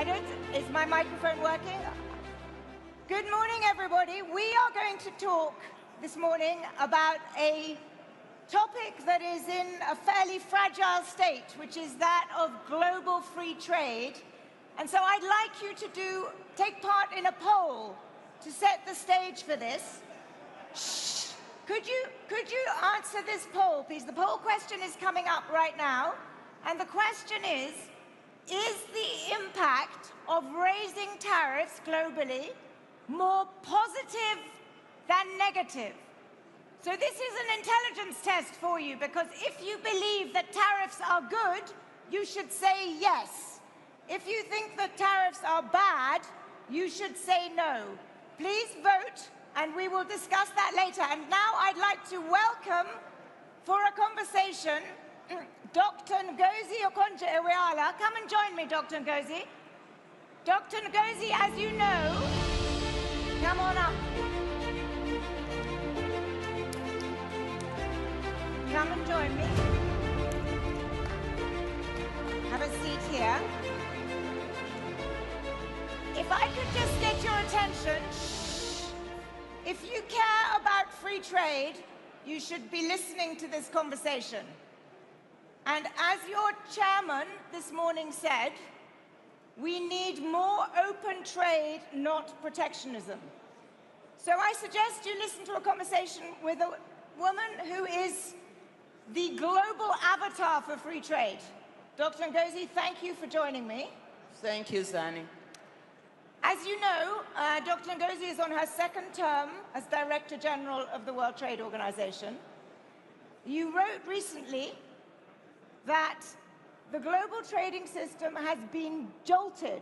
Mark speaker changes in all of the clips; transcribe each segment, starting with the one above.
Speaker 1: I don't, is my microphone working? Good morning, everybody. We are going to talk this morning about a topic that is in a fairly fragile state, which is that of global free trade. And so I'd like you to take part in a poll to set the stage for this. Shh. Could you answer this poll, please? The poll question is coming up right now. And the question is the impact of raising tariffs globally more positive than negative? So this is an intelligence test for you, because if you believe that tariffs are good, you should say yes. If you think that tariffs are bad, you should say no. Please vote, and we will discuss that later. And now I'd like to welcome, for a conversation, Dr. Ngozi Okonjo-Iweala. Come and join me, Dr. Ngozi. Dr. Ngozi, as you know, come on up. Come and join me. Have a seat here. If I could just get your attention, if you care about free trade, you should be listening to this conversation. And as your chairman this morning said, we need more open trade, not protectionism. So I suggest you listen to a conversation with a woman who is the global avatar for free trade. Dr. Ngozi, thank you for joining me.
Speaker 2: Thank you, Zanny.
Speaker 1: As you know, Dr. Ngozi is on her second term as Director-General of the World Trade Organization. You wrote recently that the global trading system has been jolted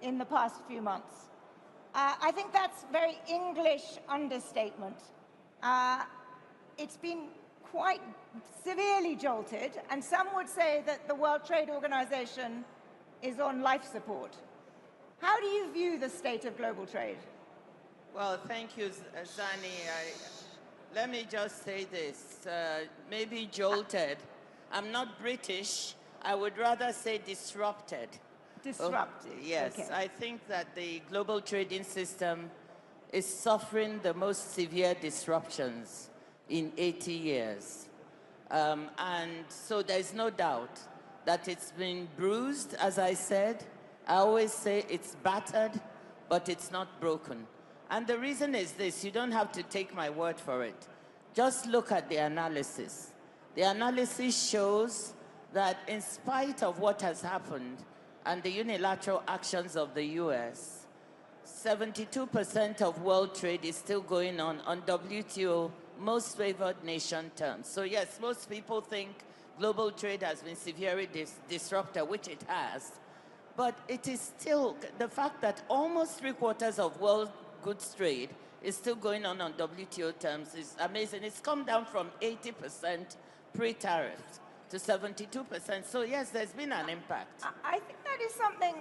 Speaker 1: in the past few months. I think that's very English understatement. It's been quite severely jolted, and some would say that the World Trade Organization is on life support. How do you view the state of global trade?
Speaker 2: Well, thank you, Zanny. Let me just say this, maybe jolted. I'm not British. I would rather say disrupted.
Speaker 1: Disrupted.
Speaker 2: Oh, yes, okay. I think that the global trading system is suffering the most severe disruptions in 80 years. And so there's no doubt that it's been bruised, as I said. I always say it's battered, but it's not broken. And the reason is this: you don't have to take my word for it. Just look at the analysis. The analysis shows that in spite of what has happened and the unilateral actions of the US, 72% of world trade is still going on WTO most favored nation terms. So yes, most people think global trade has been severely disrupted, which it has. But it is still, the fact that almost 3/4 of world goods trade is still going on WTO terms is amazing. It's come down from 80% pre-tariff to 72%. So yes, there's been an impact.
Speaker 1: I think that is something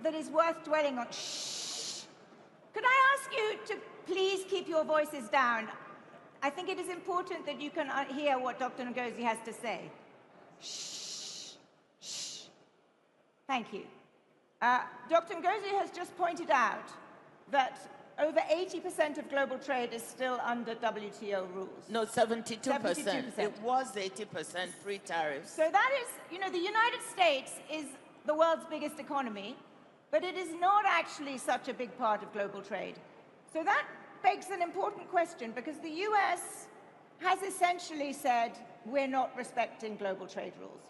Speaker 1: that is worth dwelling on. Shh. Could I ask you to please keep your voices down? I think it is important that you can hear what Dr. Ngozi has to say. Shh. Shh. Thank you. Dr. Ngozi has just pointed out that over 80% of global trade is still under WTO rules.
Speaker 2: No, 72%. It was 80% pre-tariffs.
Speaker 1: So that is, you know, the United States is the world's biggest economy, but it is not actually such a big part of global trade. So that begs an important question, because the US has essentially said, we're not respecting global trade rules.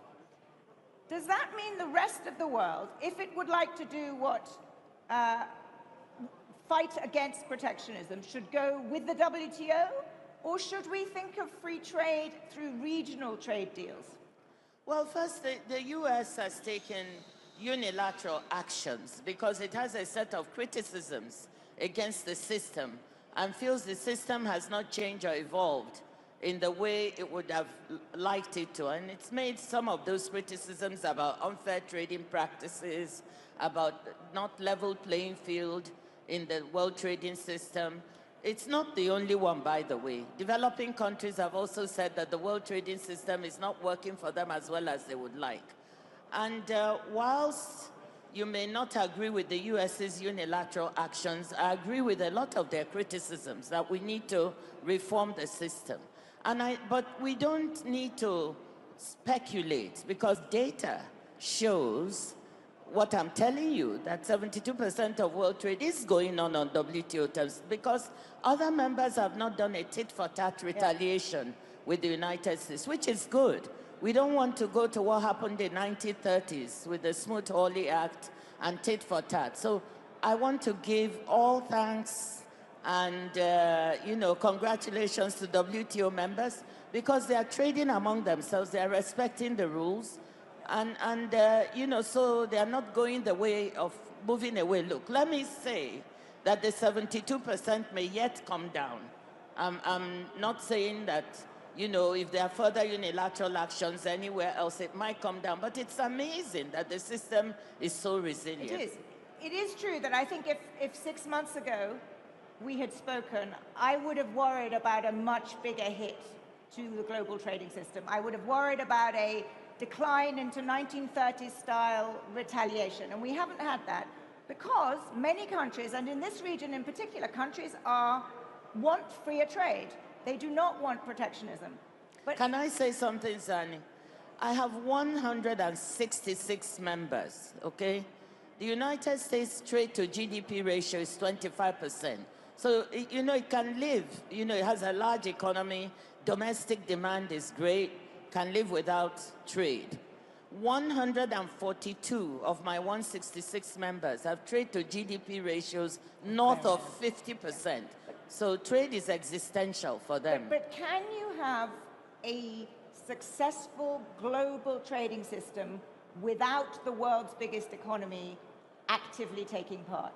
Speaker 1: Does that mean the rest of the world, if it would like to do what fight against protectionism, should go with the WTO, or should we think of free trade through regional trade deals?
Speaker 2: Well, first, the US has taken unilateral actions because it has a set of criticisms against the system and feels the system has not changed or evolved in the way it would have liked it to. And it's made some of those criticisms about unfair trading practices, about not level playing field in the world trading system. It's not the only one, by the way. Developing countries have also said that the world trading system is not working for them as well as they would like. And whilst you may not agree with the US's unilateral actions. I agree with a lot of their criticisms that we need to reform the system. But we don't need to speculate, because data shows what I'm telling you, that 72% of world trade is going on WTO terms, because other members have not done a tit-for-tat retaliation with the United States, which is good. We don't want to go to what happened in the 1930s with the Smoot-Hawley Act and tit-for-tat. So I want to give all thanks and congratulations to WTO members, because they are trading among themselves, they are respecting the rules, so they are not going the way of moving away. Look, let me say that the 72% may yet come down. I'm not saying that, if there are further unilateral actions anywhere else, it might come down. But it's amazing that the system is so resilient.
Speaker 1: It is. It is true that I think if 6 months ago we had spoken, I would have worried about a much bigger hit to the global trading system. I would have worried about a decline into 1930s style retaliation. And we haven't had that, because many countries, and in this region in particular, countries want freer trade. They do not want protectionism. But
Speaker 2: can I say something, Zanny? I have 166 members, okay? The United States trade to GDP ratio is 25%. So, it can live, it has a large economy, domestic demand is great, can live without trade. 142 of my 166 members have trade to GDP ratios north of 50%. So trade is existential for them.
Speaker 1: But can you have a successful global trading system without the world's biggest economy actively taking part?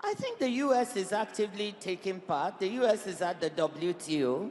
Speaker 2: I think the U.S. is actively taking part. The U.S. is at the WTO.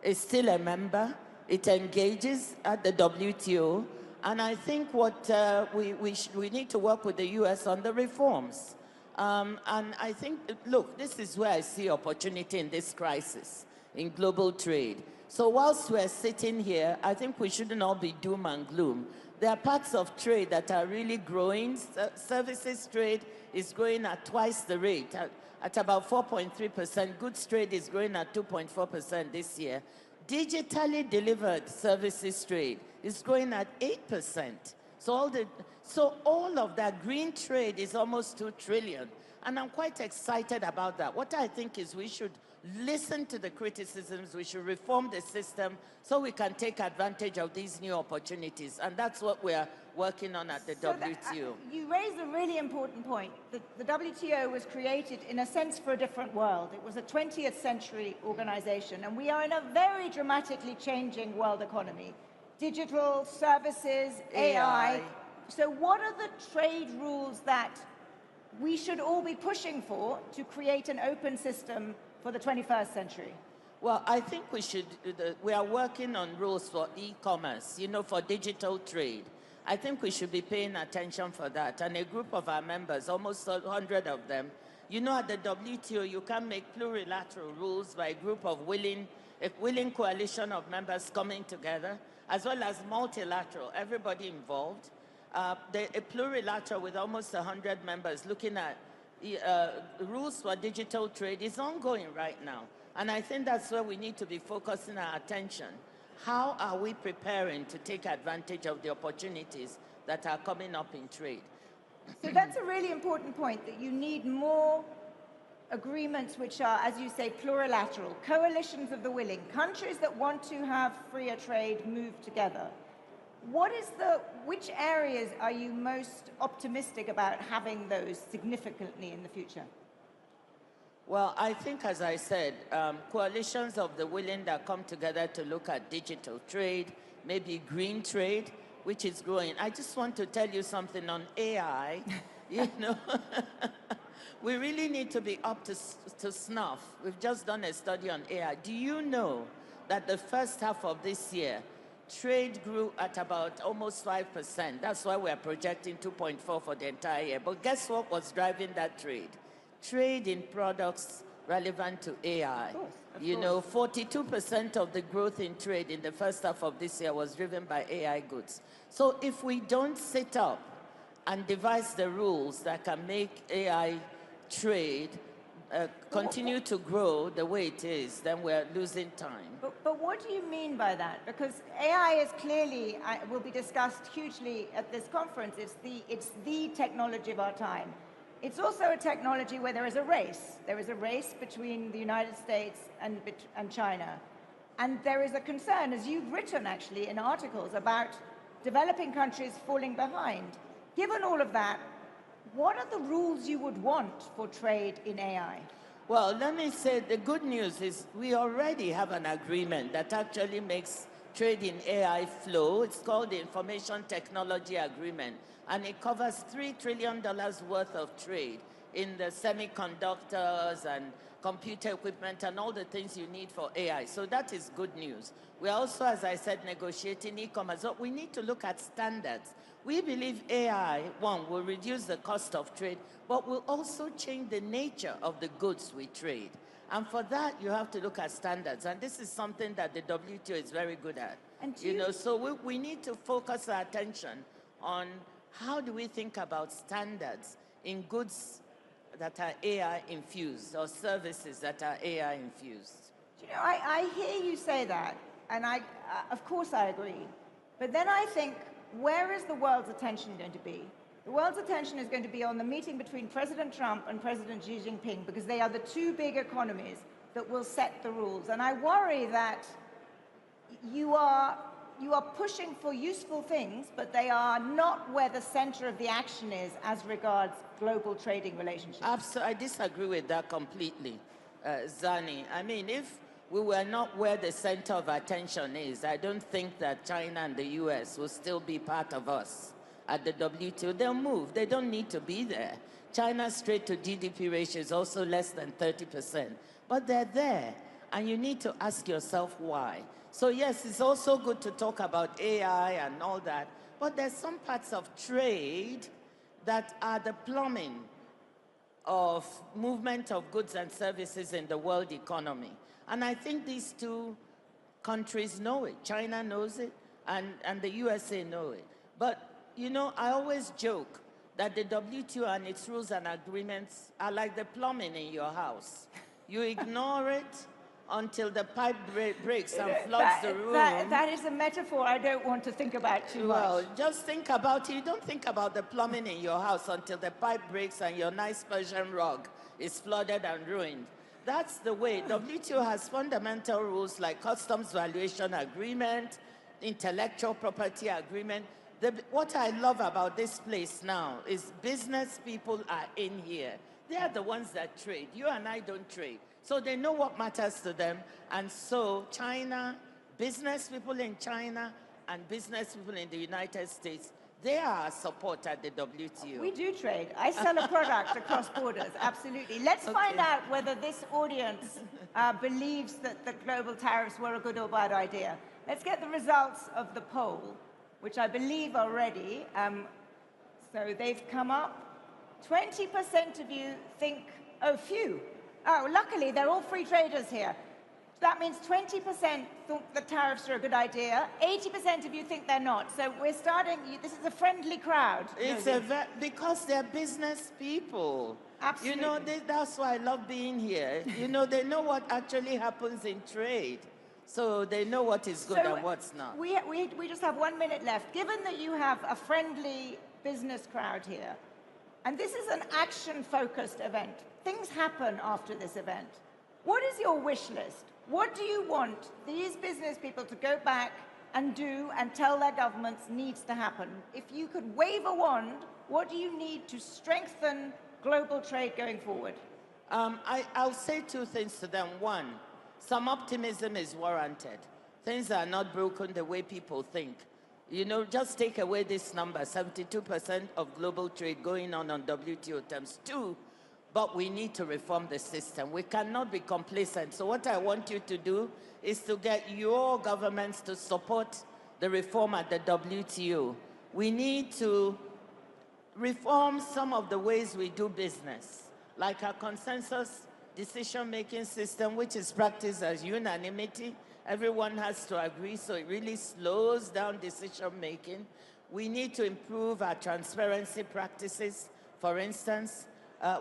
Speaker 2: It's still a member. It engages at the WTO, and I think what we need to work with the U.S. on the reforms. And I think, look, this is where I see opportunity in this crisis, in global trade. So whilst we're sitting here, I think we shouldn't all be doom and gloom. There are parts of trade that are really growing. Services trade is growing at twice the rate, at about 4.3%. Goods trade is growing at 2.4% this year. Digitally delivered services trade is growing at 8%. So all of that green trade is almost 2 trillion. And I'm quite excited about that. What I think is we should listen to the criticisms, we should reform the system so we can take advantage of these new opportunities. And that's what we're working on at the WTO.
Speaker 1: You raised a really important point. The WTO was created, in a sense, for a different world. It was a 20th century organization, and we are in a very dramatically changing world economy. Digital, services, AI. So what are the trade rules that we should all be pushing for to create an open system for the 21st century?
Speaker 2: Well, I think we are working on rules for e-commerce, for digital trade. I think we should be paying attention for that. And a group of our members, almost 100 of them, at the WTO, you can make plurilateral rules by a group of willing coalition of members coming together, as well as multilateral, everybody involved. A plurilateral with almost 100 members looking at rules for digital trade is ongoing right now. And I think that's where we need to be focusing our attention. How are we preparing to take advantage of the opportunities that are coming up in trade?
Speaker 1: So that's a really important point, that you need more agreements which are, as you say, plurilateral, coalitions of the willing, countries that want to have freer trade move together. Which areas are you most optimistic about having those significantly in the future?
Speaker 2: Well, I think, as I said, coalitions of the willing that come together to look at digital trade, maybe green trade, which is growing. I just want to tell you something on AI. We really need to be up to snuff. We've just done a study on AI. Do you know that the first half of this year, trade grew at about almost 5%. That's why we're projecting 2.4 for the entire year. But guess what was driving that trade? Trade in products relevant to AI.
Speaker 1: Of course.
Speaker 2: 42% of the growth in trade in the first half of this year was driven by AI goods. So if we don't sit up and devise the rules that can make AI trade continue to grow the way it is, then we're losing time.
Speaker 1: But what do you mean by that? Because AI is clearly, will be discussed hugely at this conference. It's the technology of our time. It's also a technology where there is a race. There is a race between the United States and China. And there is a concern, as you've written actually in articles, about developing countries falling behind. Given all of that, what are the rules you would want for trade in AI?
Speaker 2: Well, let me say the good news is we already have an agreement that actually makes trade in AI flow. It's called the Information Technology Agreement, and it covers $3 trillion worth of trade in the semiconductors and computer equipment and all the things you need for AI. So that is good news. We're also, as I said, negotiating e-commerce. So we need to look at standards. We believe AI, one, will reduce the cost of trade, but will also change the nature of the goods we trade. And for that, you have to look at standards. And this is something that the WTO is very good at. And so we need to focus our attention on how do we think about standards in goods that are AI infused or services that are AI infused.
Speaker 1: You know, I hear you say that, and of course I agree. But then I think, where is the world's attention going to be? The world's attention is going to be on the meeting between President Trump and President Xi Jinping, because they are the two big economies that will set the rules. And I worry that you are pushing for useful things, but they are not where the center of the action is as regards global trading relationships.
Speaker 2: Absolutely, I disagree with that completely, Zanny. I mean, if we were not where the center of attention is, I don't think that China and the US will still be part of us at the WTO. They'll move. They don't need to be there. China's trade to GDP ratio is also less than 30%. But they're there, and you need to ask yourself why. So yes, it's also good to talk about AI and all that, but there's some parts of trade that are the plumbing of movement of goods and services in the world economy. And I think these two countries know it. China knows it, and the USA know it. But, you know, I always joke that the WTO and its rules and agreements are like the plumbing in your house. You ignore it until the pipe breaks and floods the room.
Speaker 1: That is a metaphor I don't want to think about too much.
Speaker 2: Well, just think about it. You don't think about the plumbing in your house until the pipe breaks and your nice Persian rug is flooded and ruined. That's the way. WTO has fundamental rules like customs valuation agreement, intellectual property agreement. What I love about this place now is business people are in here. They are the ones that trade. You and I don't trade. So they know what matters to them. And so China, business people in China and business people in the United States, they are our support at the WTO.
Speaker 1: We do trade. I sell a product across borders, absolutely. Let's find out whether this audience believes that the global tariffs were a good or bad idea. Let's get the results of the poll, which I believe are ready. So they've come up. 20% of you think, oh, phew. Oh, luckily, they're all free traders here. That means 20% think the tariffs are a good idea. 80% of you think they're not. So we're starting, this is a friendly crowd.
Speaker 2: It's because they're business people.
Speaker 1: Absolutely.
Speaker 2: You know, that's why I love being here. You know, they know what actually happens in trade. So they know what is good and what's not.
Speaker 1: We just have 1 minute left. Given that you have a friendly business crowd here, and this is an action-focused event, things happen after this event. What is your wish list? What do you want these business people to go back and do and tell their governments needs to happen? If you could wave a wand, what do you need to strengthen global trade going forward?
Speaker 2: I'll say two things to them. One, some optimism is warranted. Things are not broken the way people think. You know, just take away this number, 72% of global trade going on WTO terms. Two, but we need to reform the system. We cannot be complacent. So what I want you to do is to get your governments to support the reform at the WTO. We need to reform some of the ways we do business, like our consensus decision-making system, which is practiced as unanimity. Everyone has to agree, so it really slows down decision-making. We need to improve our transparency practices. For instance,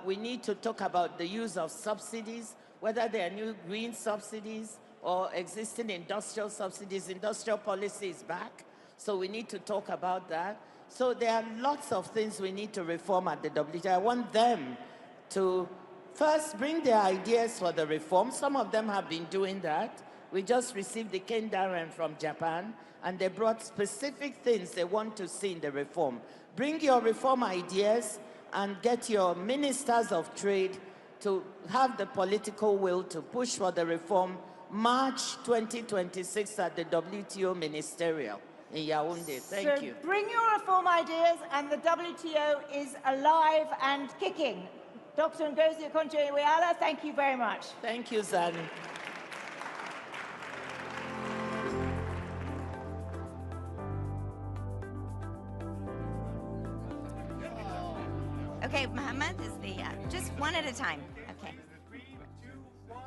Speaker 2: we need to talk about the use of subsidies, whether they are new green subsidies or existing industrial subsidies. Industrial policy is back, so we need to talk about that. So there are lots of things we need to reform at the WTO. I want them to first bring their ideas for the reform. Some of them have been doing that. We just received the Kendaren from Japan, and they brought specific things they want to see in the reform. Bring your reform ideas and get your ministers of trade to have the political will to push for the reform March 2026 at the WTO Ministerial in Yaoundé. Thank you.
Speaker 1: Bring your reform ideas, and the WTO is alive and kicking. Dr. Ngozi Okonjo-Iweala, thank you very much.
Speaker 2: Thank you, Zanny.
Speaker 3: Okay, Mohammed is the, just one at a time. Okay.
Speaker 4: 3, 2, 1,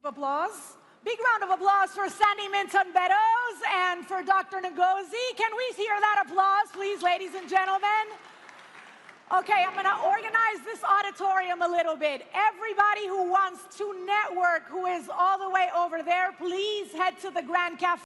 Speaker 5: Applause. Big round of applause for Zanny, Minton, Beddoes, and for Dr. Ngozi. Can we hear that applause, please, ladies and gentlemen? Okay, I'm going to organize this auditorium a little bit. Everybody who wants to network, who is all the way over there, please head to the Grand Cafe.